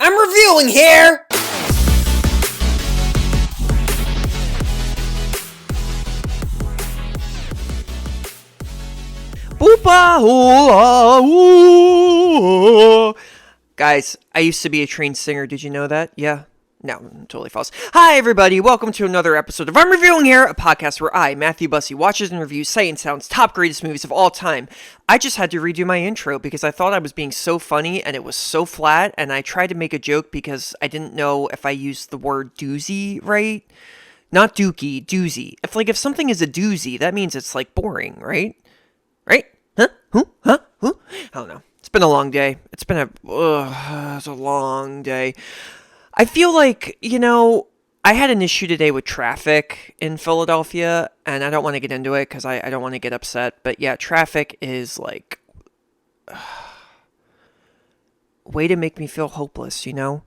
I'm reviewing here! Boopa hula hoo. Guys, I used to be a trained singer. Did you know that? Yeah. No, totally false. Hi, everybody. Welcome to another episode of I'm Reviewing Here, a podcast where I, Matthew Bussey, watches and reviews Sight and Sound's top greatest movies of all time. I just had to redo my intro because I thought I was being so funny and it was so flat, and I tried to make a joke because I didn't know if I used the word doozy right. Not dookie, doozy. If something is a doozy, that means it's like boring, right? Right? Huh? Who? Huh? Who? I don't know. It's been a long day. It's a long day. I feel like, I had an issue today with traffic in Philadelphia, and I don't want to get into it because I don't want to get upset. But yeah, traffic is like, way to make me feel hopeless, Yeah,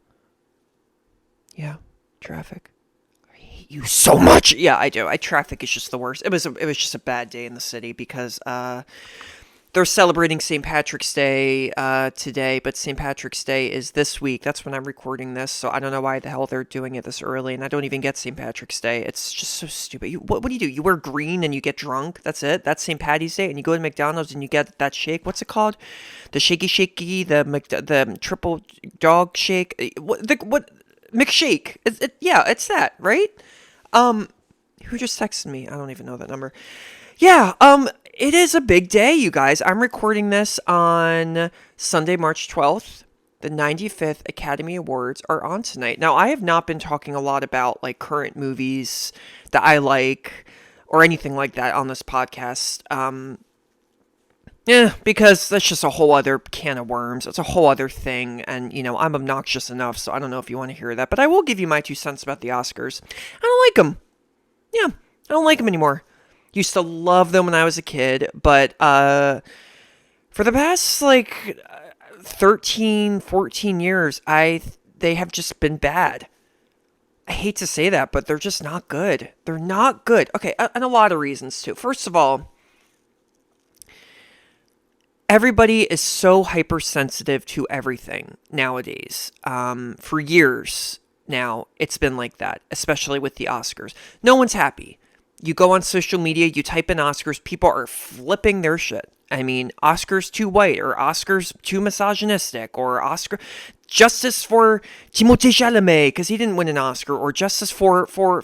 traffic. I hate you so much. Yeah, I do. Traffic is just the worst. It was just a bad day in the city because, they're celebrating St. Patrick's Day today, but St. Patrick's Day is this week. That's when I'm recording this, so I don't know why the hell they're doing it this early, and I don't even get St. Patrick's Day. It's just so stupid. What do? You wear green and you get drunk? That's it? That's St. Patty's Day, and you go to McDonald's and you get that shake. What's it called? The shaky, the triple dog shake? What McShake? Yeah, it's that, right? Who just texted me? I don't even know that number. Yeah, it is a big day, you guys. I'm recording this on Sunday, March 12th. The 95th Academy Awards are on tonight. Now, I have not been talking a lot about, current movies that I like or anything like that on this podcast. Because that's just a whole other can of worms. It's a whole other thing, and, I'm obnoxious enough, so I don't know if you want to hear that. But I will give you my 2 cents about the Oscars. I don't like them. Yeah, I don't like them anymore. Used to love them when I was a kid, but for the past 13, 14 years, they have just been bad. I hate to say that, but they're just not good. They're not good. Okay, and a lot of reasons too. First of all, everybody is so hypersensitive to everything nowadays. For years now, it's been like that, especially with the Oscars. No one's happy. You go on social media, you type in Oscars, people are flipping their shit. I mean, Oscars too white, or Oscars too misogynistic, or Oscar justice for Timothée Chalamet because he didn't win an Oscar, or justice for oh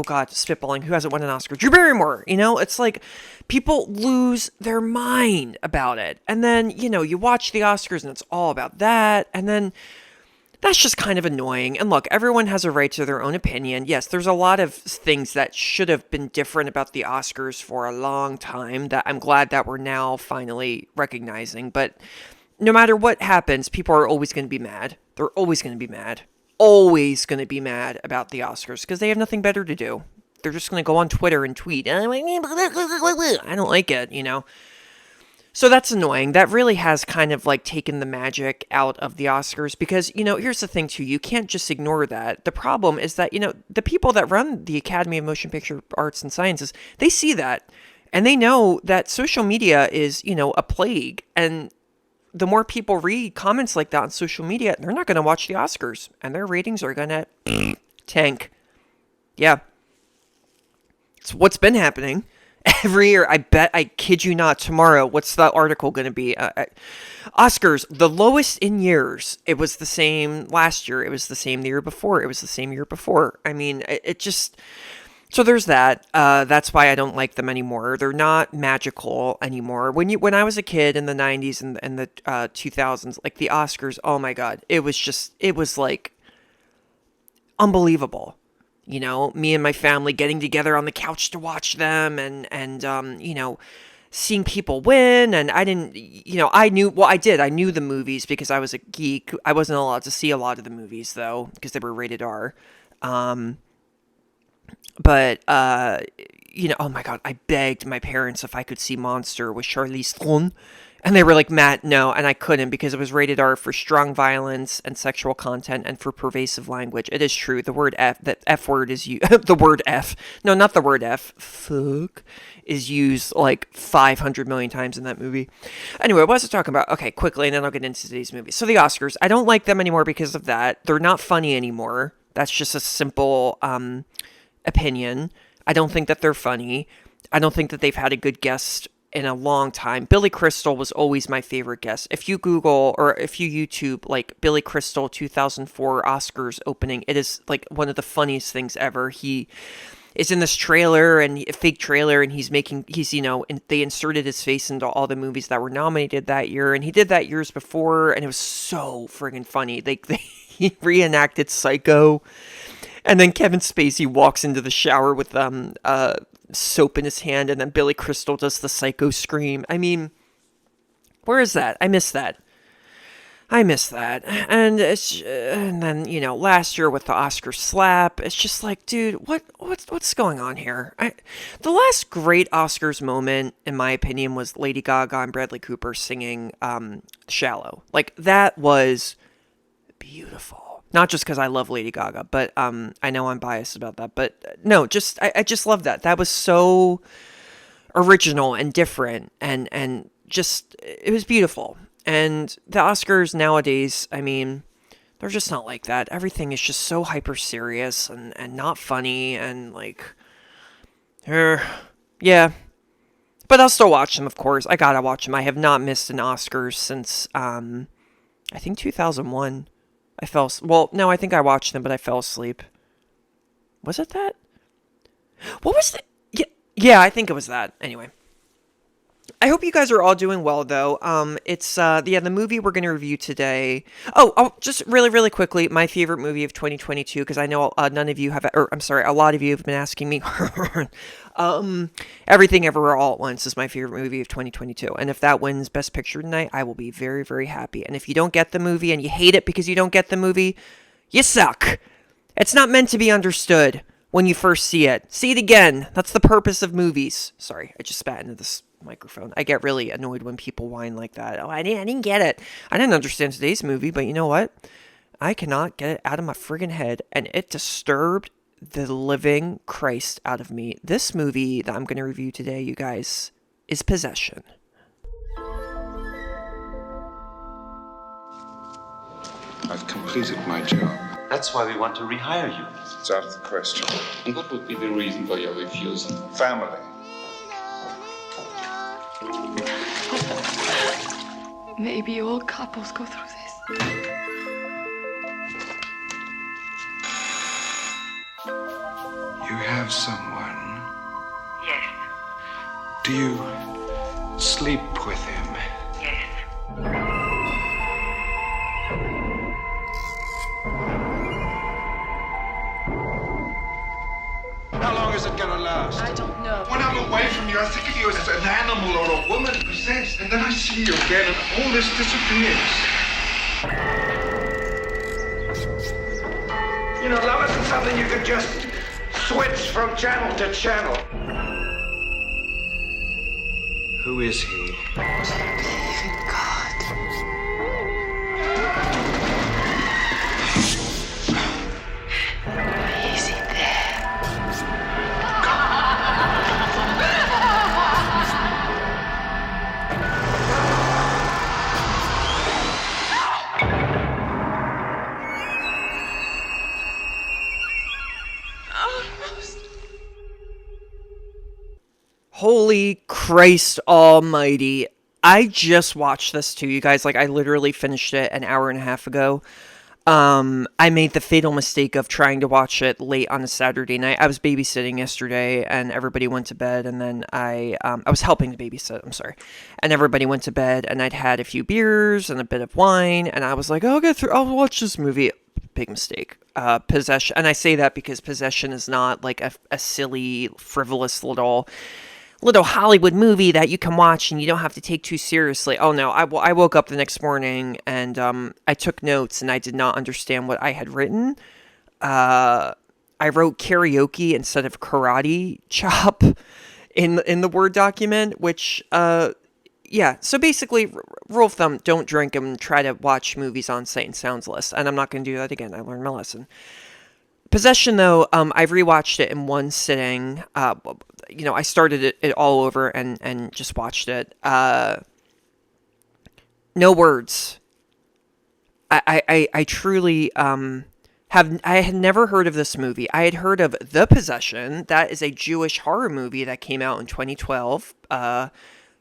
god, spitballing, who hasn't won an Oscar? Drew Barrymore. It's like people lose their mind about it, and then you watch the Oscars and it's all about that, and then. That's just kind of annoying. And look, everyone has a right to their own opinion. Yes, there's a lot of things that should have been different about the Oscars for a long time that I'm glad that we're now finally recognizing. But no matter what happens, people are always going to be mad. They're always going to be mad. Always going to be mad about the Oscars because they have nothing better to do. They're just going to go on Twitter and tweet. I don't like it, So that's annoying. That really has kind of taken the magic out of the Oscars because, here's the thing too. You can't just ignore that. The problem is that, the people that run the Academy of Motion Picture Arts and Sciences, they see that and they know that social media is, a plague. And the more people read comments like that on social media, they're not going to watch the Oscars and their ratings are going to tank. Yeah. It's what's been happening. Every year, I kid you not, tomorrow, what's the article going to be? Oscars, the lowest in years. It was the same last year. It was the same the year before. It was the same year before. I mean, it just... So there's that. That's why I don't like them anymore. They're not magical anymore. When I was a kid in the 90s and the 2000s, the Oscars, oh my God. It was unbelievable. Me and my family getting together on the couch to watch them and seeing people win. And I didn't, I knew the movies because I was a geek. I wasn't allowed to see a lot of the movies though, because they were rated R. Oh my God, I begged my parents if I could see Monster with Charlize Theron. And they were like, Matt, no. And I couldn't because it was rated R for strong violence and sexual content and for pervasive language. It is true. The word F, that F word is used, the word F, no, not the word F, fuck, is used like 500 million times in that movie. Anyway, what was I talking about? Okay, quickly, and then I'll get into today's movie. So the Oscars, I don't like them anymore because of that. They're not funny anymore. That's just a simple opinion. I don't think that they're funny. I don't think that they've had a good guest in a long time. Billy Crystal was always my favorite guest. If you Google or if you YouTube like Billy Crystal 2004 Oscars opening, it is like one of the funniest things ever. He is in this trailer and a fake trailer, and they inserted his face into all the movies that were nominated that year, and he did that years before, and it was so friggin' funny. He reenacted Psycho, and then Kevin Spacey walks into the shower with soap in his hand, and then Billy Crystal does the Psycho scream. I mean, where is that? I miss that. And then last year with the Oscar slap, it's just like, dude, what's going on here? The last great Oscars moment, in my opinion, was Lady Gaga and Bradley Cooper singing "Shallow." Like, that was beautiful. Not just because I love Lady Gaga, but I know I'm biased about that. But no, I just love that. That was so original and different, and just, it was beautiful. And the Oscars nowadays, I mean, they're just not like that. Everything is just so hyper serious and not funny, and like, yeah. But I'll still watch them, of course. I gotta watch them. I have not missed an Oscars since I think 2001. I think I watched them, but I fell asleep. Was it that? What was the... Yeah, I think it was that. Anyway. I hope you guys are all doing well, though. The movie we're going to review today... Oh, just really, really quickly, my favorite movie of 2022, because I know none of you have... a lot of you have been asking me. Everything Everywhere All at Once is my favorite movie of 2022. And if that wins Best Picture tonight, I will be very, very happy. And if you don't get the movie and you hate it because you don't get the movie, you suck. It's not meant to be understood when you first see it. See it again. That's the purpose of movies. Sorry, I just spat into this microphone. I get really annoyed when people whine like that. Oh, I didn't get it. I didn't understand today's movie, but you know what? I cannot get it out of my friggin' head, and it disturbed the living Christ out of me. This movie that I'm going to review today, you guys, is Possession. I've completed my job. That's why we want to rehire you. It's out of the question. And what would be the reason for your refusal? Family. Maybe all couples go through this. You have someone. Yes, Do you sleep with him? yes. How long is it gonna last? I don't know. When I'm away from you, I think of you as an animal or a woman possessed. And then I see you again and all this disappears. You know, love isn't something you can just switch from channel to channel. Who is he? Believe in God. Is he there? Holy Christ almighty. I just watched this too, you guys. Like, I literally finished it an hour and a half ago. I made the fatal mistake of trying to watch it late on a Saturday night. I was babysitting yesterday, and everybody went to bed, and then I was helping to babysit, I'm sorry. And everybody went to bed, and I'd had a few beers and a bit of wine, and I was like, I'll watch this movie. Big mistake. Possession, and I say that because Possession is not like a silly, frivolous little Hollywood movie that you can watch and you don't have to take too seriously. Oh no, I woke up the next morning and I took notes and I did not understand what I had written. I wrote karaoke instead of karate chop in the Word document, which yeah, so basically, rule of thumb, don't drink and try to watch movies on Sight and Sounds list. And I'm not going to do that again. I learned my lesson. Possession, though, I've rewatched it in one sitting. I started it all over and just watched it. No words. I truly I had never heard of this movie. I had heard of The Possession. That is a Jewish horror movie that came out in 2012,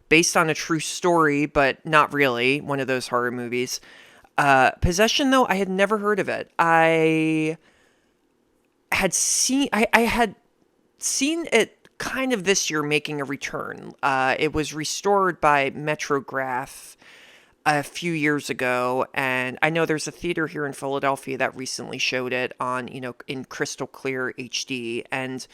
based on a true story, but not really one of those horror movies. Possession, though, I had never heard of it. I had seen it kind of this year making a return. It was restored by Metrograph a few years ago, and I know there's a theater here in Philadelphia that recently showed it on, in crystal clear HD, and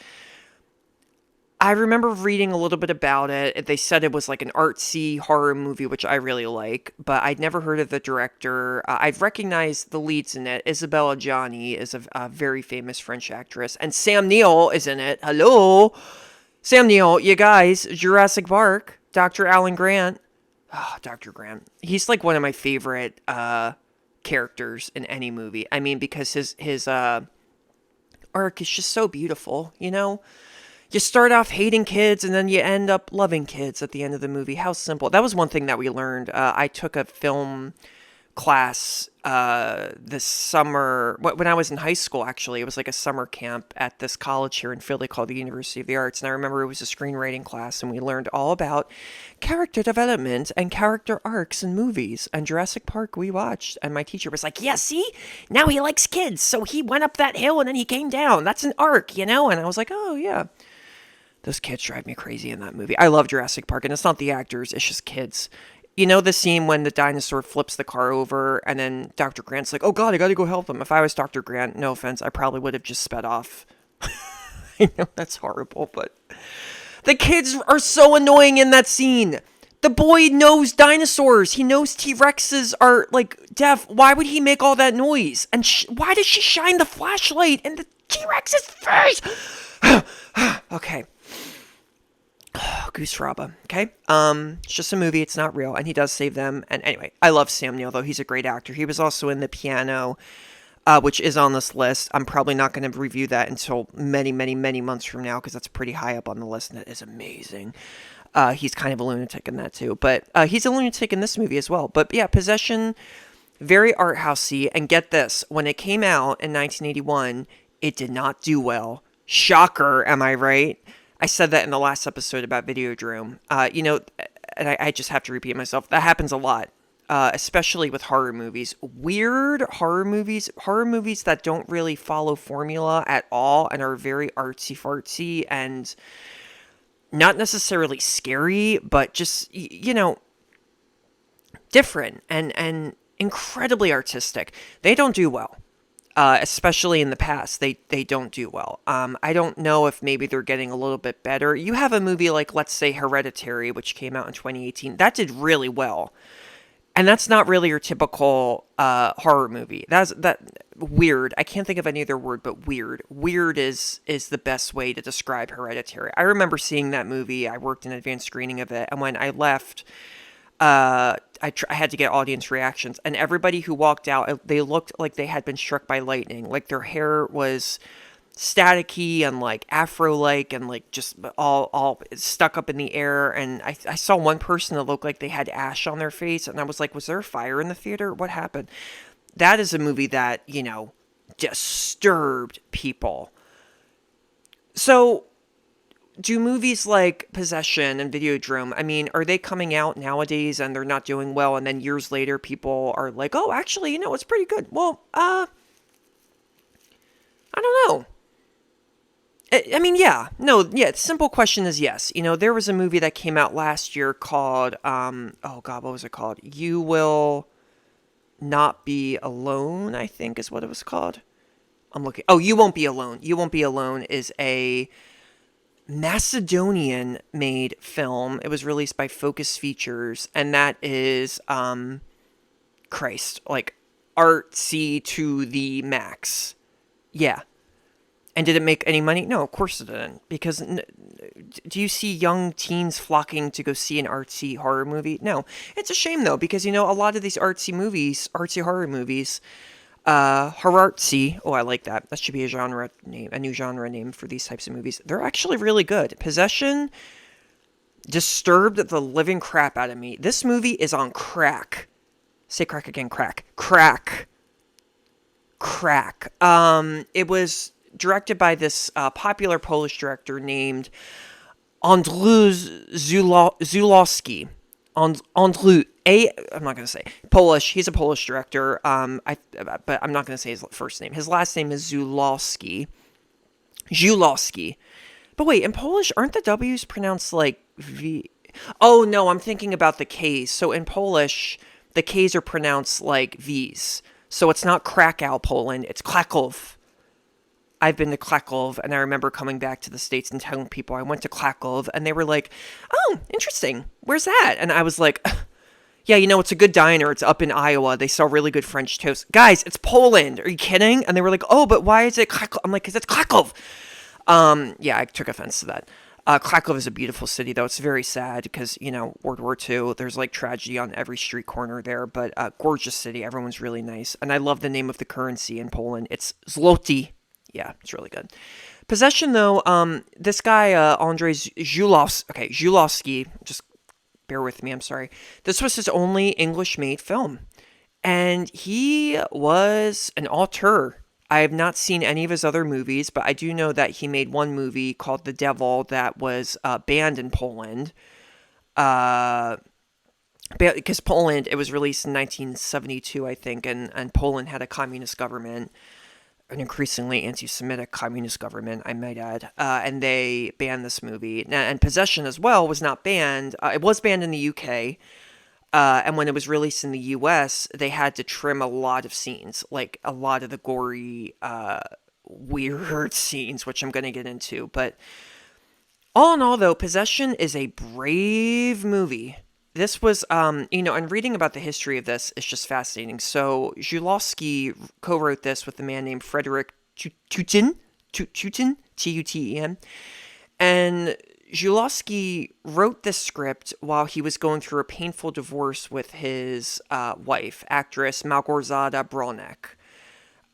I remember reading a little bit about it. They said it was like an artsy horror movie, which I really like, but I'd never heard of the director. I've recognized the leads in it. Isabella Gianni is a very famous French actress, and Sam Neill is in it. Hello, Sam Neill, you guys, Jurassic Park, Dr. Alan Grant. Oh, Dr. Grant. He's like one of my favorite characters in any movie. I mean, because his arc is just so beautiful, You start off hating kids and then you end up loving kids at the end of the movie. How simple. That was one thing that we learned. I took a film class this summer when I was in high school. Actually, it was like a summer camp at this college here in Philly called the University of the Arts, and I remember it was a screenwriting class, and we learned all about character development and character arcs in movies. And Jurassic Park we watched, and my teacher was like, yeah, see, now he likes kids, so he went up that hill and then he came down. That's an arc, and I was like, oh yeah, those kids drive me crazy in that movie. I love Jurassic Park, and it's not the actors, it's just kids. The scene when the dinosaur flips the car over and then Dr. Grant's like, oh God, I gotta go help him. If I was Dr. Grant, no offense, I probably would have just sped off. I know that's horrible, but the kids are so annoying in that scene. The boy knows dinosaurs. He knows T-Rexes are like deaf. Why would he make all that noise? And why does she shine the flashlight in the T-Rex's face? Okay. Goose Fraba, okay? It's just a movie, it's not real, and he does save them. And anyway, I love Sam Neill, though. He's a great actor. He was also in The Piano, which is on this list. I'm probably not going to review that until many, many, many months from now, because that's pretty high up on the list, and it is amazing. He's kind of a lunatic in that, too. But he's a lunatic in this movie as well. But yeah, Possession, very art housey. And get this, when it came out in 1981, it did not do well. Shocker, am I right? I said that in the last episode about Videodrome. And I just have to repeat myself. That happens a lot, especially with horror movies. Weird horror movies that don't really follow formula at all and are very artsy-fartsy and not necessarily scary, but just, different and incredibly artistic. They don't do well. Especially in the past, they don't do well. I don't know if maybe they're getting a little bit better. You have a movie like, let's say, Hereditary, which came out in 2018. That did really well. And that's not really your typical horror movie. That's weird. I can't think of any other word but weird. Weird is the best way to describe Hereditary. I remember seeing that movie. I worked an advanced screening of it. And when I left, I had to get audience reactions, and everybody who walked out, they looked like they had been struck by lightning. Like their hair was staticky and like afro-like and like just all stuck up in the air. And I saw one person that looked like they had ash on their face, and I was like, was there a fire in the theater? What happened? That is a movie that, disturbed people. So do movies like Possession and Videodrome, I mean, are they coming out nowadays and they're not doing well, and then years later people are like, oh, actually, it's pretty good? Well, I don't know. I mean, yeah. No, yeah, the simple question is yes. There was a movie that came out last year called, oh God, what was it called? You Will Not Be Alone, I think is what it was called. I'm looking. Oh, You Won't Be Alone. You Won't Be Alone is a Macedonian-made film. It was released by Focus Features, and that is, like artsy to the max. Yeah. And did it make any money? No, of course it didn't, because do you see young teens flocking to go see an artsy horror movie? No. It's a shame though, because a lot of these artsy horror movies, horartsy, oh I like that. That should be a new genre name for these types of movies. They're actually really good. Possession disturbed the living crap out of me. This movie is on crack. Say crack again, crack. Crack. It was directed by this popular Polish director named Andrzej Zulawski. Andrzej, I'm not going to say Polish. He's a Polish director. But I'm not going to say his first name. His last name is Zulawski. But wait, in Polish, aren't the W's pronounced like V? Oh no, I'm thinking about the K's. So in Polish, the K's are pronounced like V's. So it's not Krakow, Poland. It's Kraków. I've been to Kraków, and I remember coming back to the States and telling people I went to Kraków, and they were like, oh, interesting. Where's that? And I was like, yeah, it's a good diner. It's up in Iowa. They sell really good French toast. Guys, it's Poland. Are you kidding? And they were like, oh, but why is it Kraków? I'm like, because it's Kraków. Yeah, I took offense to that. Kraków is a beautiful city, though. It's very sad because, World War II, there's like tragedy on every street corner there, but gorgeous city. Everyone's really nice. And I love the name of the currency in Poland. It's zloty. Yeah, it's really good. Possession, though, this guy, Andrzej Zulawski, just bear with me, I'm sorry. This was his only English-made film. And he was an auteur. I have not seen any of his other movies, but I do know that he made one movie called The Devil that was banned in Poland. Because Poland, it was released in 1972, I think, and Poland had a communist government, an increasingly anti-Semitic communist government, I might add, and they banned this movie. And Possession as well was not banned. It was banned in the UK. And when it was released in the US, they had to trim a lot of scenes, like a lot of the gory, weird scenes, which I'm going to get into. But all in all, though, Possession is a brave movie. This was, and reading about the history of this is just fascinating. So Zulawski co-wrote this with a man named Frederick Tutin, T-U-T-E-N, and Zulawski wrote this script while he was going through a painful divorce with his wife, actress Małgorzata Bronek.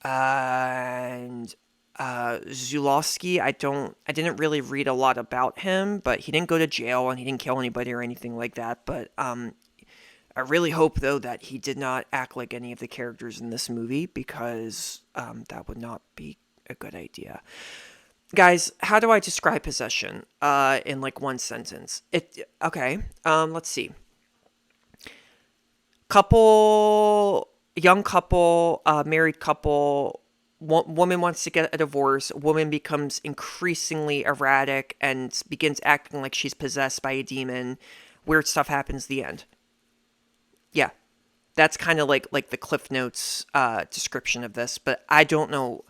And Zulawski, I didn't really read a lot about him, but he didn't go to jail and he didn't kill anybody or anything like that. But I really hope, though, that he did not act like any of the characters in this movie, because that would not be a good idea. Guys, how do I describe Possession in like one sentence? Let's see. Young couple, married couple, woman wants to get a divorce, woman becomes increasingly erratic and begins acting like she's possessed by a demon, weird stuff happens, the end. Yeah, that's kind of like the Cliff Notes description of this, but I don't know.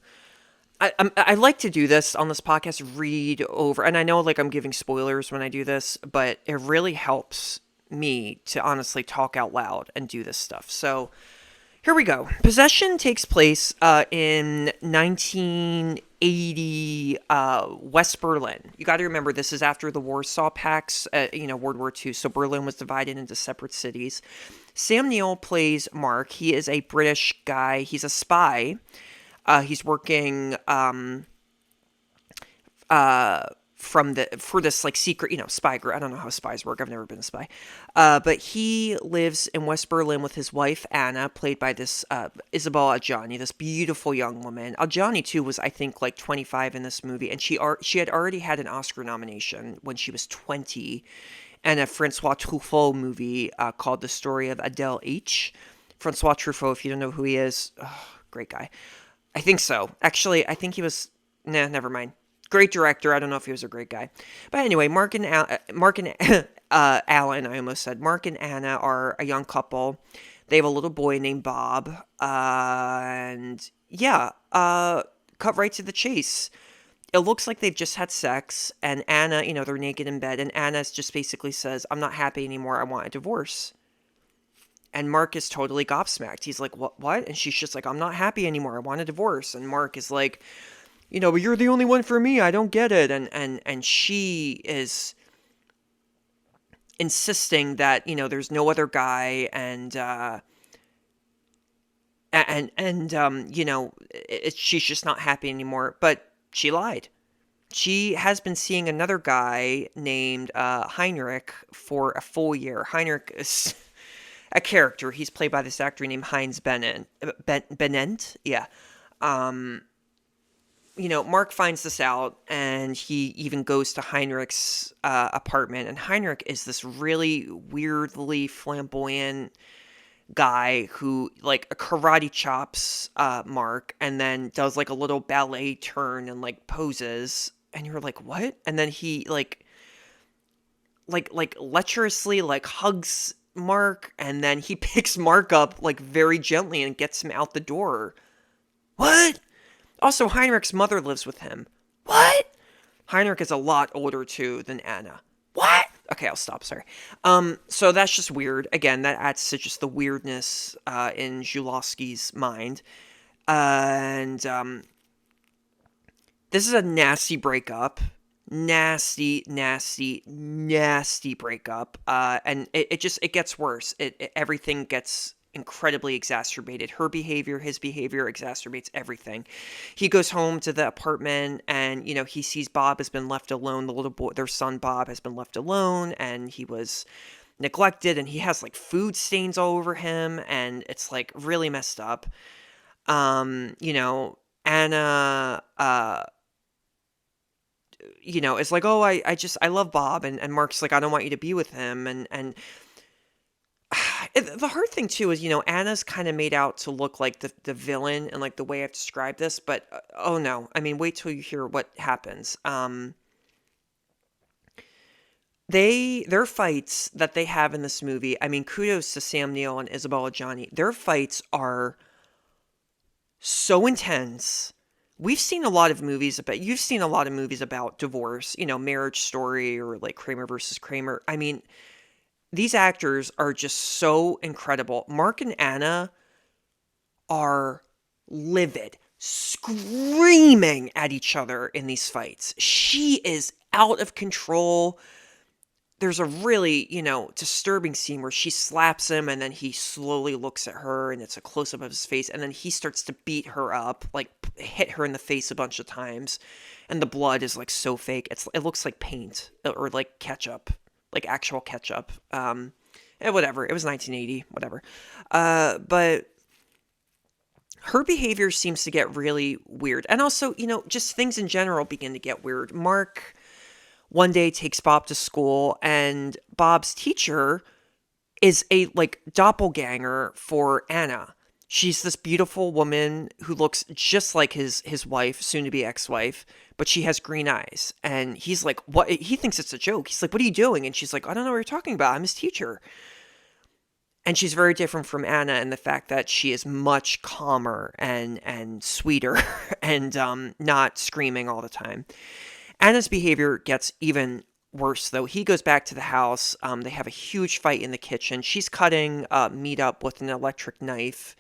I like to do this on this podcast, read over, and I know like I'm giving spoilers when I do this, but it really helps me to honestly talk out loud and do this stuff. So here we go. Possession takes place in 1980 West Berlin. You got to remember, this is after the Warsaw Pacts, World War II, so Berlin was divided into separate cities. Sam Neill plays Mark. He is a British guy. He's a spy. He's working for this like secret, spy group. I don't know how spies work. I've never been a spy. But he lives in West Berlin with his wife Anna, played by this Isabel Adjani, this beautiful young woman. Adjani too was, I think, like 25 in this movie, and she had already had an Oscar nomination when she was 20, and a Francois Truffaut movie called The Story of Adele H. Francois Truffaut, if you don't know who he is, great guy. I think so. Actually, I think he was... Nah, never mind. Great director. I don't know if he was a great guy. But anyway, Mark and Alan, I almost said. Mark and Anna are a young couple. They have a little boy named Bob. And yeah, cut right to the chase. It looks like they've just had sex. And Anna, they're naked in bed. And Anna just basically says, I'm not happy anymore. I want a divorce. And Mark is totally gobsmacked. He's like, what? And she's just like, I'm not happy anymore. I want a divorce. And Mark is like, but you're the only one for me. I don't get it. And she is insisting that, there's no other guy, and she's just not happy anymore. But she lied. She has been seeing another guy named Heinrich for a full year. Heinrich is a character. He's played by this actor named Heinz Benent. Yeah. Mark finds this out, and he even goes to Heinrich's apartment. And Heinrich is this really weirdly flamboyant guy who, like, karate chops Mark, and then does, like, a little ballet turn and, like, poses. And you're like, what? And then he, like lecherously, like, hugs Mark, and then he picks Mark up, like, very gently and gets him out the door. What? Also, Heinrich's mother lives with him. What? Heinrich is a lot older, too, than Anna. What? Okay, I'll stop, sorry. So that's just weird. Again, that adds to just the weirdness in Zulawski's mind. And this is a nasty breakup. Nasty breakup. And it gets worse. Everything gets incredibly exacerbated. Her behavior, his behavior exacerbates everything. He goes home to the apartment, and he sees Bob has been left alone. The little boy, their son Bob, has been left alone, and he was neglected, and he has, like, food stains all over him, and it's, like, really messed up. Anna is like, oh, I love Bob, and Mark's like, I don't want you to be with him, and the hard thing, too, is, Anna's kind of made out to look like the villain, and, like, the way I've described this, but, oh, no. I mean, wait till you hear what happens. Their fights that they have in this movie, I mean, kudos to Sam Neill and Isabella Gianni. Their fights are so intense. You've seen a lot of movies about divorce, Marriage Story, or, like, Kramer versus Kramer. I mean, these actors are just so incredible. Mark and Anna are livid, screaming at each other in these fights. She is out of control. There's a really, disturbing scene where she slaps him, and then he slowly looks at her, and it's a close-up of his face, and then he starts to beat her up, like, hit her in the face a bunch of times, and the blood is, like, so fake. It looks like paint, or, like, ketchup. Like, actual ketchup. And whatever. It was 1980. Whatever. But her behavior seems to get really weird. And also, just things in general begin to get weird. Mark one day takes Bob to school, and Bob's teacher is a, like, doppelganger for Anna. She's this beautiful woman who looks just like his wife, soon-to-be ex-wife, but she has green eyes. And he's like, what? He thinks it's a joke. He's like, what are you doing? And she's like, I don't know what you're talking about. I'm his teacher. And she's very different from Anna in the fact that she is much calmer and sweeter and not screaming all the time. Anna's behavior gets even worse, though. He goes back to the house. They have a huge fight in the kitchen. She's cutting meat up with an electric knife,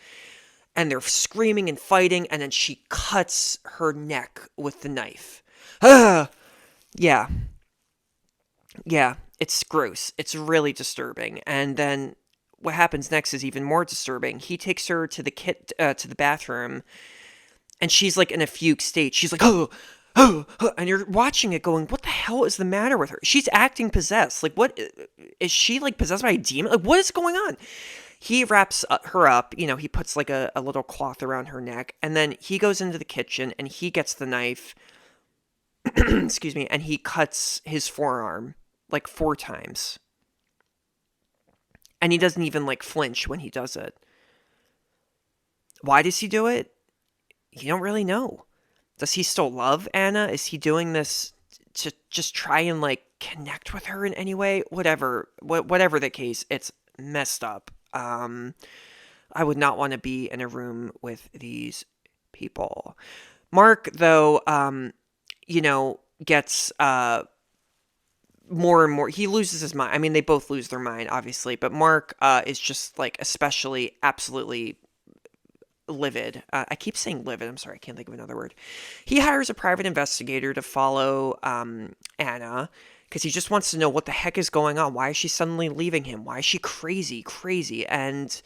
and they're screaming and fighting, and then she cuts her neck with the knife. Yeah, it's gross. It's really disturbing. And then what happens next is even more disturbing. He takes her to the bathroom, and she's, like, in a fugue state. She's like, oh, and you're watching it going, what the hell is the matter with her? She's acting possessed. Like, what is she, like, possessed by a demon? Like, what is going on? He wraps her up, he puts, like, a little cloth around her neck, and then he goes into the kitchen, and he gets the knife, excuse me, and he cuts his forearm, like, 4 times. And he doesn't even, like, flinch when he does it. Why does he do it? You don't really know. Does he still love Anna? Is he doing this to just try and, like, connect with her in any way? Whatever the case, it's messed up. I would not want to be in a room with these people. Mark, though, gets more and more. He loses his mind. I mean, they both lose their mind, obviously, but Mark is just, like, especially absolutely, livid. I keep saying livid. I'm sorry, I can't think of another word. He hires a private investigator to follow Anna because he just wants to know what the heck is going on. Why is she suddenly leaving him? Why is she crazy? And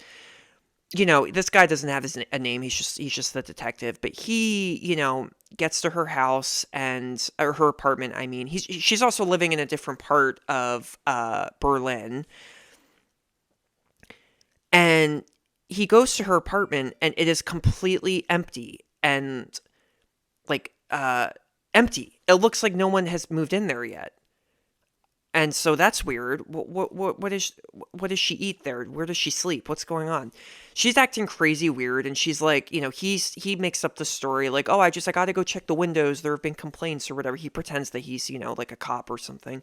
this guy doesn't have a name. He's just the detective. But he, gets to her house or her apartment. I mean, she's also living in a different part of Berlin. And he goes to her apartment, and it is completely empty and empty. It looks like no one has moved in there yet. And so that's weird. What does she eat there? Where does she sleep? What's going on? She's acting crazy weird, and she's like, he makes up the story like, oh, I got to go check the windows. There have been complaints or whatever. He pretends that he's, like a cop or something.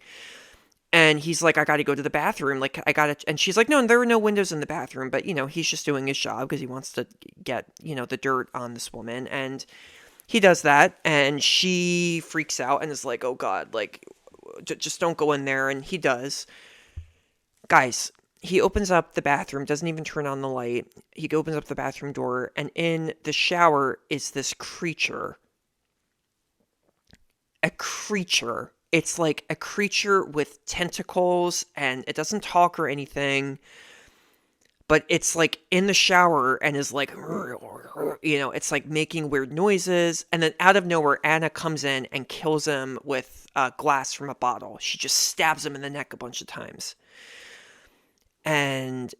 And he's like, I got to go to the bathroom. Like, and she's like, no, there are no windows in the bathroom. But, he's just doing his job because he wants to get, the dirt on this woman. And he does that, and she freaks out and is like, oh God, like, just don't go in there. And he does. Guys, he opens up the bathroom, doesn't even turn on the light. He opens up the bathroom door, and in the shower is this creature. A creature. It's like a creature with tentacles, and it doesn't talk or anything. But it's like in the shower and is like, it's like making weird noises. And then out of nowhere, Anna comes in and kills him with glass from a bottle. She just stabs him in the neck a bunch of times. And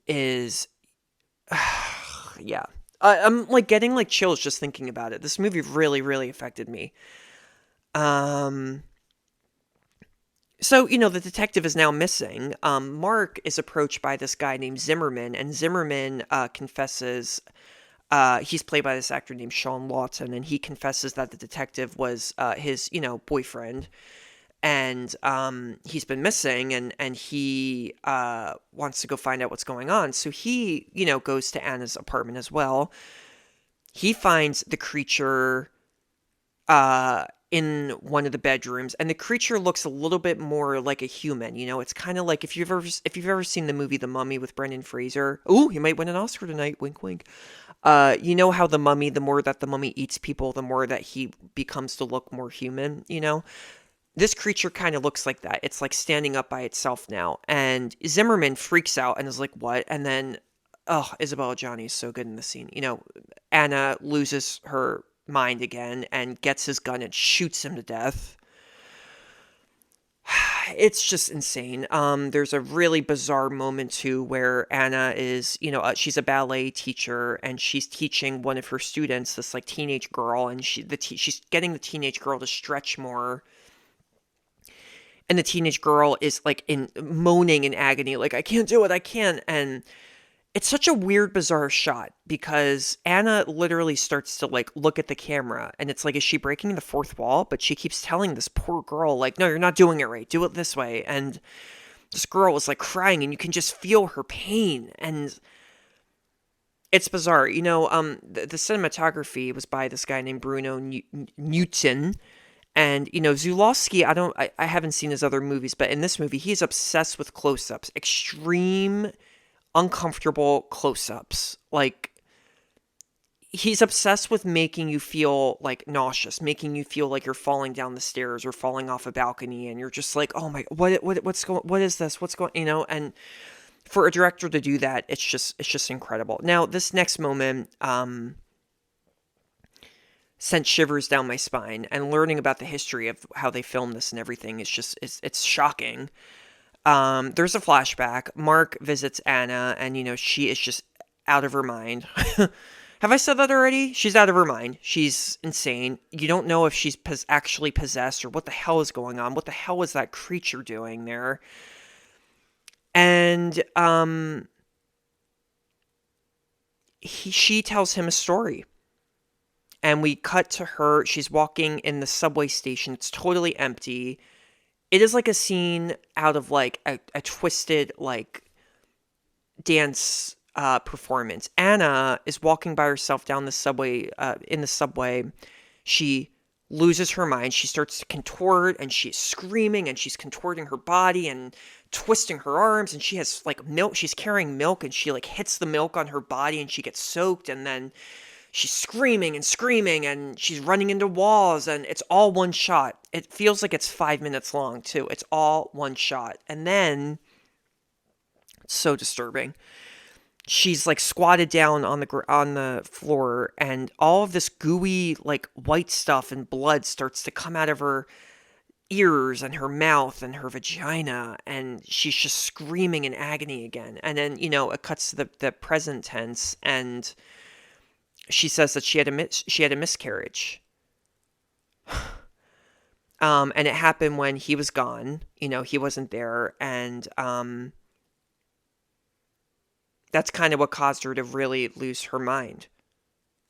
yeah. I'm like getting like chills just thinking about it. This movie really, really affected me. So, the detective is now missing. Mark is approached by this guy named Zimmerman, and Zimmerman confesses, he's played by this actor named Sean Lawton, and he confesses that the detective was his, boyfriend, and he's been missing, and he wants to go find out what's going on. So he, goes to Anna's apartment as well. He finds the creature in one of the bedrooms, and the creature looks a little bit more like a human. It's kind of like if you've ever seen the movie The Mummy with Brendan Fraser. Ooh, he might win an Oscar tonight. Wink, wink. You know how the mummy, the more that the mummy eats people, the more that he becomes to look more human. This creature kind of looks like that. It's like standing up by itself now, and Zimmerman freaks out and is like, "What?" And then, Isabella Gianni is so good in the scene. Anna loses her mind again and gets his gun and shoots him to death. It's just insane. There's a really bizarre moment too where Anna is, she's a ballet teacher and she's teaching one of her students, this like teenage girl, and she's getting the teenage girl to stretch more. And the teenage girl is like moaning in agony, like, I can't do it, I can't. And it's such a weird, bizarre shot because Anna literally starts to like look at the camera and it's like, is she breaking the fourth wall? But she keeps telling this poor girl, like, no, you're not doing it right. Do it this way. And this girl is like crying and you can just feel her pain. And it's bizarre. The cinematography was by this guy named Bruno Newton. And, Zulawski, I haven't seen his other movies, but in this movie, he's obsessed with close-ups. Extreme uncomfortable close-ups. Like, he's obsessed with making you feel like nauseous, making you feel like you're falling down the stairs or falling off a balcony, and you're just like, oh my, what is this? What's going, and for a director to do that, it's just incredible. Now, this next moment sent shivers down my spine, and learning about the history of how they filmed this and everything is just, it's shocking. There's a flashback. Mark visits Anna, and, she is just out of her mind. Have I said that already? She's out of her mind. She's insane. You don't know if she's actually possessed or what the hell is going on. What the hell is that creature doing there? And, she tells him a story. And we cut to her. She's walking in the subway station. It's totally empty. It is like a scene out of like a twisted like dance performance. Anna is walking by herself down the subway, in the subway. She loses her mind. She starts to contort and she's screaming and she's contorting her body and twisting her arms, and she has like milk. She's carrying milk and she like hits the milk on her body and she gets soaked, and then she's screaming and screaming, and she's running into walls, and it's all one shot. It feels like it's 5 minutes long, too. It's all one shot. And then, it's so disturbing. She's like squatted down on the floor, and all of this gooey, like white stuff and blood starts to come out of her ears and her mouth and her vagina, and she's just screaming in agony again. And then, it cuts to the present tense, and she says that she had a miscarriage. And it happened when he was gone. He wasn't there, and that's kind of what caused her to really lose her mind,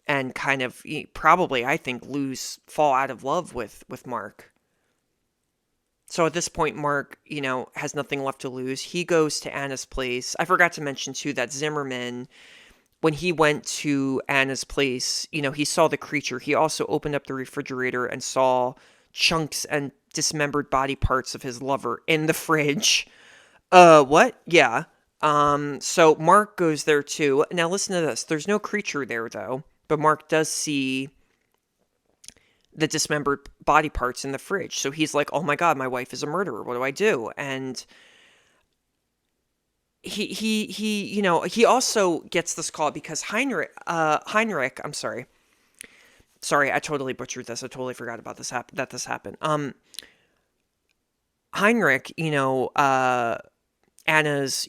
and kind of probably, I think, fall out of love with Mark. So at this point, Mark, has nothing left to lose. He goes to Anna's place. I forgot to mention, too, that Zimmerman, when he went to Anna's place, he saw the creature. He also opened up the refrigerator and saw chunks and dismembered body parts of his lover in the fridge. What? Yeah. So Mark goes there, too. Now, listen to this. There's no creature there, though. But Mark does see the dismembered body parts in the fridge. So he's like, oh my God, my wife is a murderer. What do I do? And he also gets this call because Heinrich, I'm sorry. Sorry, I totally butchered this. I totally forgot about this happened. Heinrich, Anna's,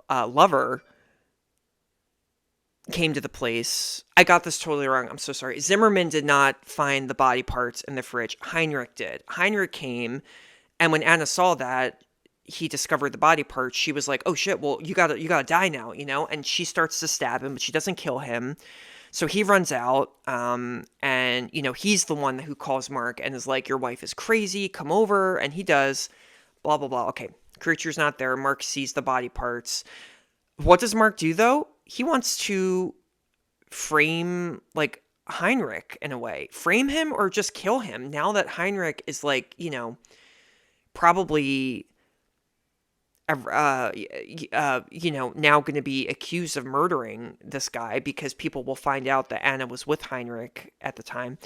lover, came to the place. I got this totally wrong. I'm so sorry. Zimmerman did not find the body parts in the fridge. Heinrich did. Heinrich came, and when Anna saw that, he discovered the body parts. She was like, "Oh shit! Well, you gotta die now," And she starts to stab him, but she doesn't kill him. So he runs out, and he's the one who calls Mark and is like, "Your wife is crazy. Come over." And he does. Blah blah blah. Okay, creature's not there. Mark sees the body parts. What does Mark do though? He wants to frame like Heinrich in a way. Frame him or just kill him now that Heinrich is like, probably now going to be accused of murdering this guy because people will find out that Anna was with Heinrich at the time.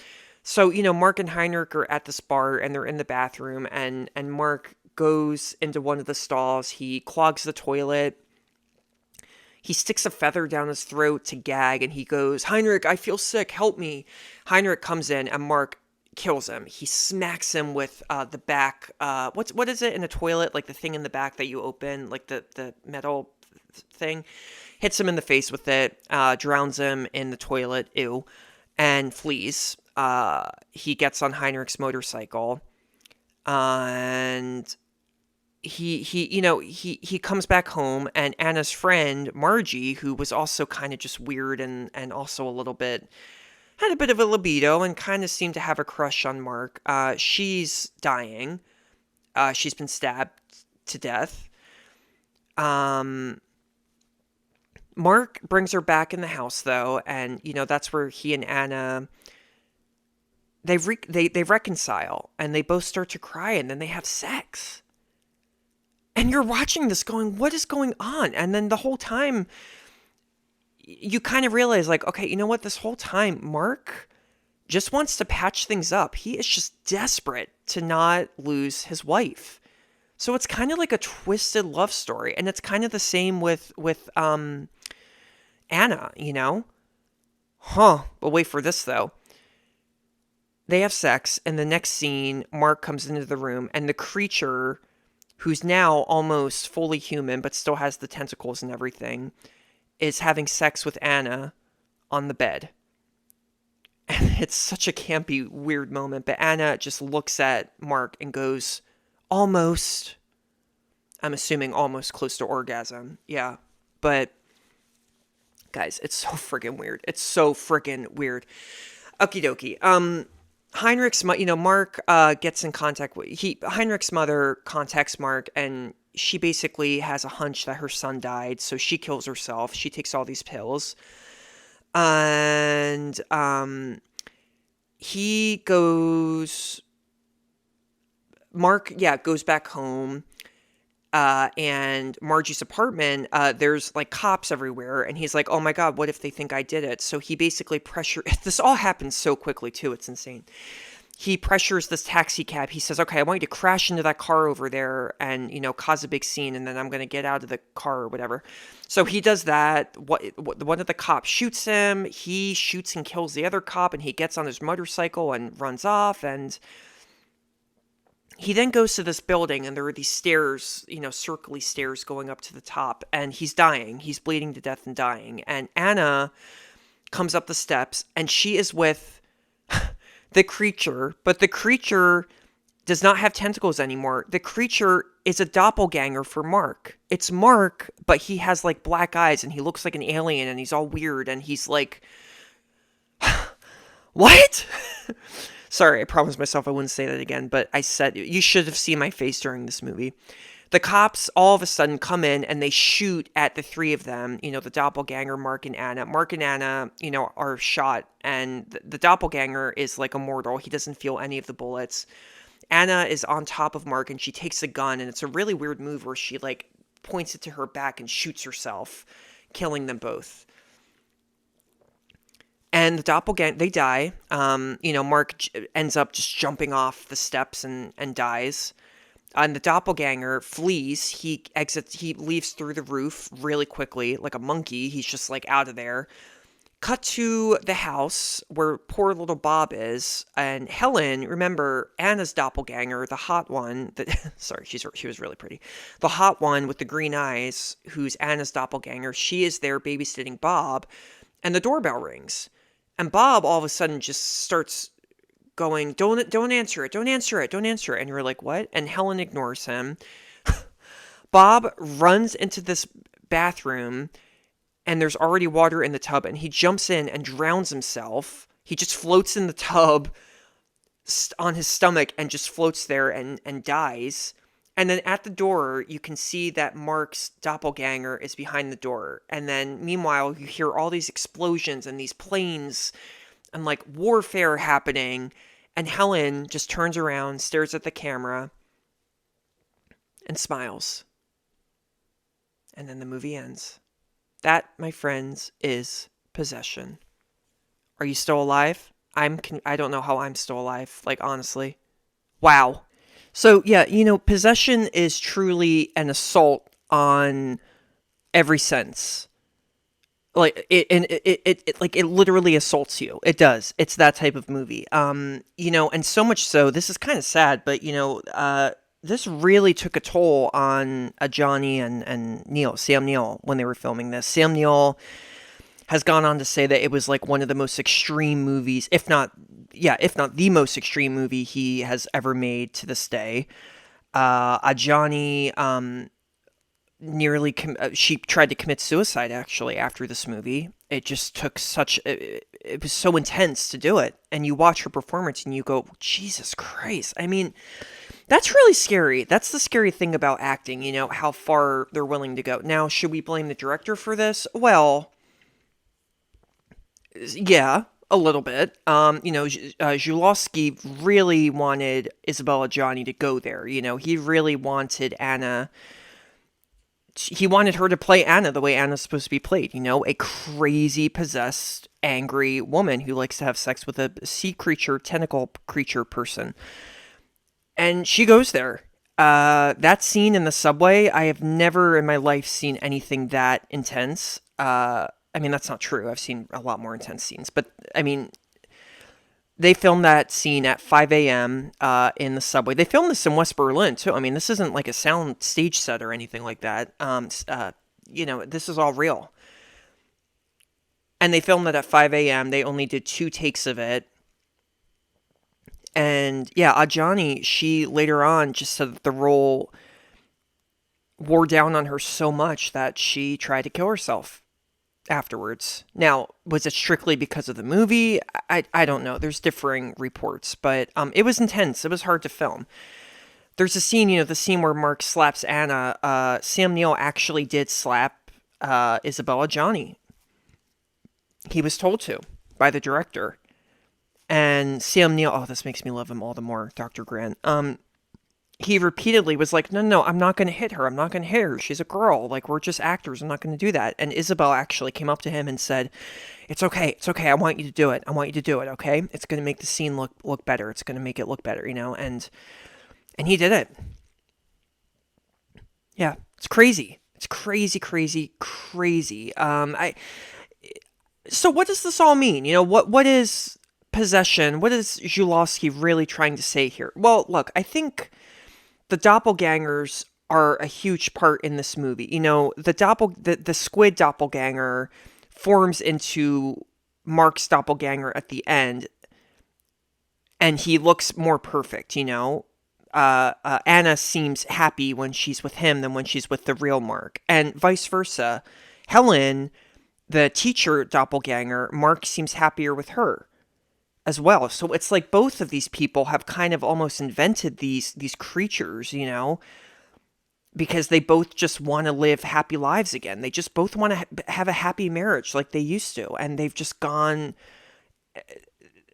So, Mark and Heinrich are at this bar and they're in the bathroom, and Mark goes into one of the stalls. He clogs the toilet. He sticks a feather down his throat to gag, and he goes, "Heinrich, I feel sick, help me." Heinrich comes in, and Mark kills him. He smacks him with the back, what is it in a toilet, like the thing in the back that you open, like the metal thing. Hits him in the face with it, drowns him in the toilet, ew, and flees. He gets on Heinrich's motorcycle, and he comes back home, and Anna's friend Margie, who was also kind of just weird and also had a bit of a libido and kind of seemed to have a crush on Mark. She's dying. She's been stabbed to death. Mark brings her back in the house though, and that's where he and Anna they reconcile, and they both start to cry, and then they have sex. And you're watching this going, what is going on? And then the whole time, you kind of realize, like, okay, you know what? This whole time, Mark just wants to patch things up. He is just desperate to not lose his wife. So it's kind of like a twisted love story. And it's kind of the same with Anna, But wait for this, though. They have sex, and the next scene, Mark comes into the room, and the creature, who's now almost fully human, but still has the tentacles and everything, is having sex with Anna on the bed. And it's such a campy, weird moment, but Anna just looks at Mark and goes, almost, I'm assuming almost close to orgasm. Yeah, but guys, it's so friggin' weird. It's so friggin' weird. Okie dokie. Heinrich's, Mark gets in contact with, Heinrich's mother contacts Mark, and she basically has a hunch that her son died, so she kills herself. She takes all these pills. And Mark goes back home. and Margie's apartment, there's like cops everywhere, and he's like, oh my God, what if they think I did it? So he basically this all happens so quickly too, it's insane. He pressures this taxi cab. He says, okay, I want you to crash into that car over there and, cause a big scene, and then I'm going to get out of the car or whatever. So he does that. One of the cops shoots him. He shoots and kills the other cop, and he gets on his motorcycle and runs off. And he then goes to this building, and there are these stairs, circly stairs going up to the top, and he's dying. He's bleeding to death and dying. And Anna comes up the steps, and she is with the creature, but the creature does not have tentacles anymore. The creature is a doppelganger for Mark. It's Mark, but he has like black eyes and he looks like an alien and he's all weird and he's like, what? Sorry, I promised myself I wouldn't say that again, but I said, you should have seen my face during this movie. The cops all of a sudden come in and they shoot at the three of them, the doppelganger, Mark and Anna. Mark and Anna, are shot, and the doppelganger is like immortal. He doesn't feel any of the bullets. Anna is on top of Mark and she takes a gun, and it's a really weird move where she like points it to her back and shoots herself, killing them both. And the doppelganger, they die. Mark ends up just jumping off the steps and dies. And the doppelganger flees. He leaves through the roof really quickly, like a monkey. He's just like out of there. Cut to the house where poor little Bob is. And Helen, remember, Anna's doppelganger, the hot one, sorry, she was really pretty. The hot one with the green eyes, who's Anna's doppelganger, she is there babysitting Bob. And the doorbell rings. And Bob all of a sudden just starts going, don't answer it, don't answer it, don't answer it. And you're like, what? And Helen ignores him. Bob runs into this bathroom, and there's already water in the tub, and he jumps in and drowns himself. He just floats in the tub on his stomach and just floats there and dies. And then at the door, you can see that Mark's doppelganger is behind the door. And then meanwhile, you hear all these explosions and these planes and like warfare happening, and Helen just turns around, stares at the camera, and smiles. And then the movie ends. That, my friends, is Possession. Are you still alive? I don't know how I'm still alive, like honestly. Wow. So yeah, Possession is truly an assault on every sense. Like it literally assaults you. It does. It's that type of movie. And so much so, this is kind of sad, but this really took a toll on Johnny and Sam Neill, when they were filming this. Sam Neill has gone on to say that it was like one of the most extreme movies, if not the most extreme movie he has ever made to this day. Johnny, she tried to commit suicide actually after this movie. It just took it was so intense to do it. And you watch her performance and you go, Jesus Christ. I mean, that's really scary. That's the scary thing about acting, how far they're willing to go. Now, should we blame the director for this? Well, yeah, a little bit. Zulawski really wanted Isabella Johnny to go there. He really wanted Anna. He wanted her to play Anna the way Anna's supposed to be played. A crazy, possessed, angry woman who likes to have sex with a sea creature, tentacle creature person. And she goes there. That scene in the subway, I have never in my life seen anything that intense. I mean, that's not true. I've seen a lot more intense scenes. But, I mean, they filmed that scene at 5 a.m. In the subway. They filmed this in West Berlin, too. I mean, this isn't like a sound stage set or anything like that. This is all real. And they filmed it at 5 a.m. They only did 2 takes of it. And, yeah, Ajani, she later on just said that the role wore down on her so much that she tried to kill herself afterwards. Now, was it strictly because of the movie? I don't know. There's differing reports, but it was intense. It was hard to film. There's a scene, the scene where Mark slaps Anna. Sam Neill actually did slap Isabella Johnny. He was told to by the director. And Sam Neill, oh, this makes me love him all the more, Dr. Grant. he repeatedly was like, no, no, I'm not going to hit her. I'm not going to hit her. She's a girl. Like, we're just actors. I'm not going to do that. And Isabel actually came up to him and said, it's okay. It's okay. I want you to do it. I want you to do it. Okay. It's going to make the scene look better. It's going to make it look better, you know? And he did it. Yeah. It's crazy. It's crazy, crazy, crazy. So what does this all mean? You know, what is possession? What is Zulawski really trying to say here? Well, look, I think the doppelgangers are a huge part in this movie. You know, the squid doppelganger forms into Mark's doppelganger at the end, and he looks more perfect, you know. Anna seems happy when she's with him than when she's with the real Mark, and vice versa. Helen, the teacher doppelganger, Mark seems happier with her as well. So it's like both of these people have kind of almost invented these creatures, you know, because they both just want to live happy lives again. They just both want to have a happy marriage like they used to, and they've just gone,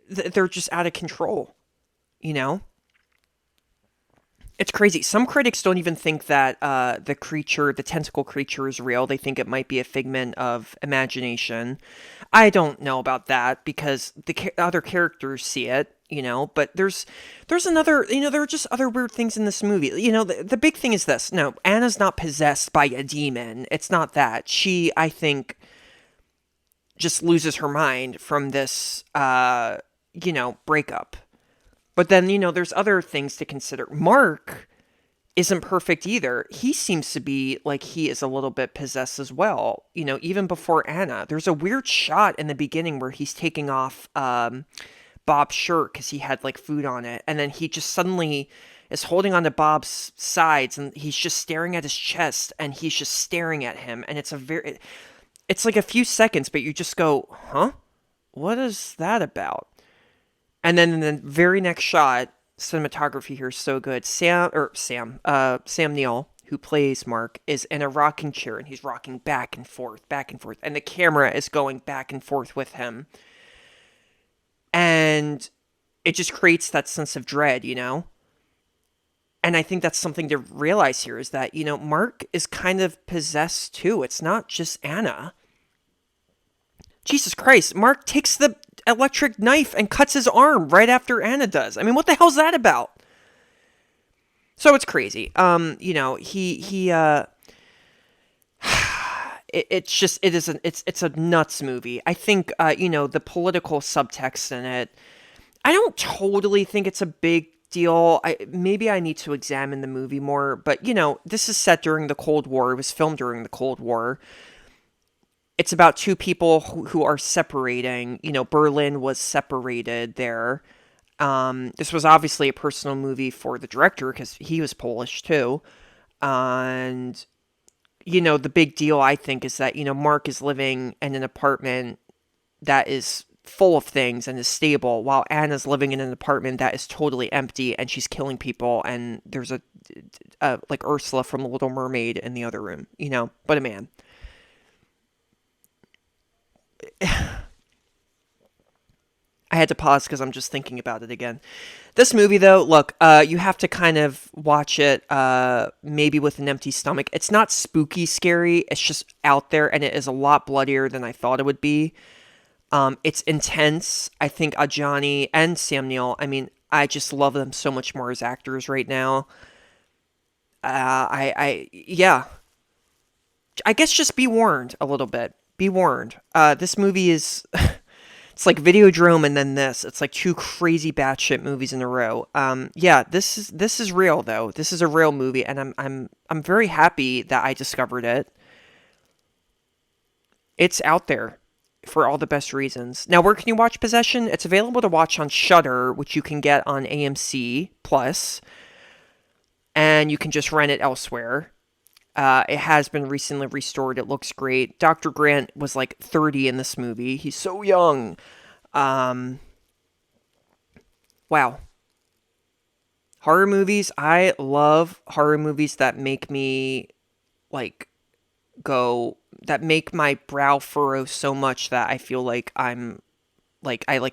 they're just out of control, you know? It's crazy. Some critics don't even think that the tentacle creature is real. They think it might be a figment of imagination. I don't know about that because the other characters see it, you know, but there's another, you know, there are just other weird things in this movie. You know, the big thing is this. No, Anna's not possessed by a demon. It's not that. She, I think, just loses her mind from this, you know, breakup. But then, you know, there's other things to consider. Mark isn't perfect either. He seems to be like he is a little bit possessed as well. You know, even before Anna. There's a weird shot in the beginning where he's taking off Bob's shirt because he had like food on it. And then he just suddenly is holding onto Bob's sides and he's just staring at his chest and he's just staring at him. And it's like a few seconds, but you just go, huh? What is that about? And then in the very next shot, cinematography here is so good. Sam Neill, who plays Mark, is in a rocking chair and he's rocking back and forth, and the camera is going back and forth with him. And it just creates that sense of dread, you know? And I think that's something to realize here is that, you know, Mark is kind of possessed too. It's not just Anna. Jesus Christ, Mark takes the electric knife and cuts his arm right after Anna does. I mean, what the hell's that about? So it's crazy. You know, it's a nuts movie. I think, you know, the political subtext in it, I don't totally think it's a big deal. Maybe I need to examine the movie more, but you know, this is set during the Cold War. It was filmed during the Cold War. It's about two people who are separating. You know, Berlin was separated there. This was obviously a personal movie for the director because he was Polish too. And, you know, the big deal, I think, is that, you know, Mark is living in an apartment that is full of things and is stable, while Anna's living in an apartment that is totally empty and she's killing people. And there's a like Ursula from The Little Mermaid in the other room, you know, but a man. I had to pause because I'm just thinking about it again. This movie, though, look, you have to kind of watch it maybe with an empty stomach. It's not spooky scary. It's just out there, and it is a lot bloodier than I thought it would be. It's intense. I think Ajani and Sam Neill, I mean, I just love them so much more as actors right now. Yeah. I guess just be warned a little bit. Be warned. This movie is... It's like Videodrome and then this. It's like two crazy batshit movies in a row. Yeah, this is real though. This is a real movie, and I'm very happy that I discovered it. It's out there for all the best reasons. Now, where can you watch Possession? It's available to watch on Shudder, which you can get on AMC Plus, and you can just rent it elsewhere. It has been recently restored. It looks great. Dr. Grant was like 30 in this movie. He's so young. Wow. Horror movies. I love horror movies that make me like that make my brow furrow so much that I feel like I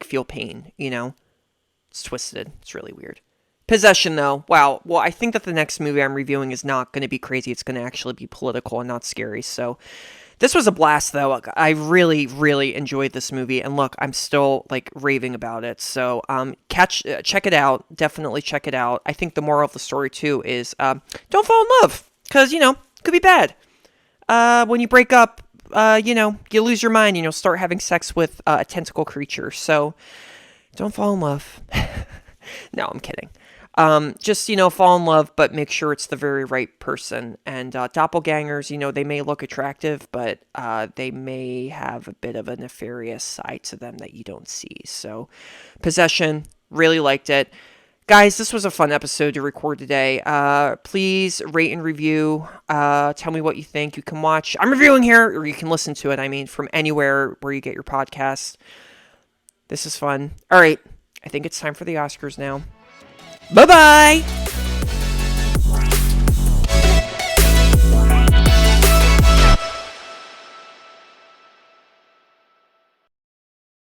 feel pain, you know? It's twisted. It's really weird. Possession, though. Wow. Well, I think that the next movie I'm reviewing is not going to be crazy. It's going to actually be political and not scary. So this was a blast, though. I really, really enjoyed this movie. And look, I'm still like raving about it. So check it out. Definitely check it out. I think the moral of the story, too, is don't fall in love. Because, it could be bad. When you break up, you lose your mind and you'll start having sex with a tentacle creature. So don't fall in love. No, I'm kidding. Just, fall in love, but make sure it's the very right person. And doppelgangers, they may look attractive, but they may have a bit of a nefarious side to them that you don't see. So, Possession, really liked it. Guys, this was a fun episode to record today. Please rate and review. Tell me what you think. You can watch. I'm reviewing here, or you can listen to it, from anywhere where you get your podcasts. This is fun. All right. I think it's time for the Oscars now. Bye-bye!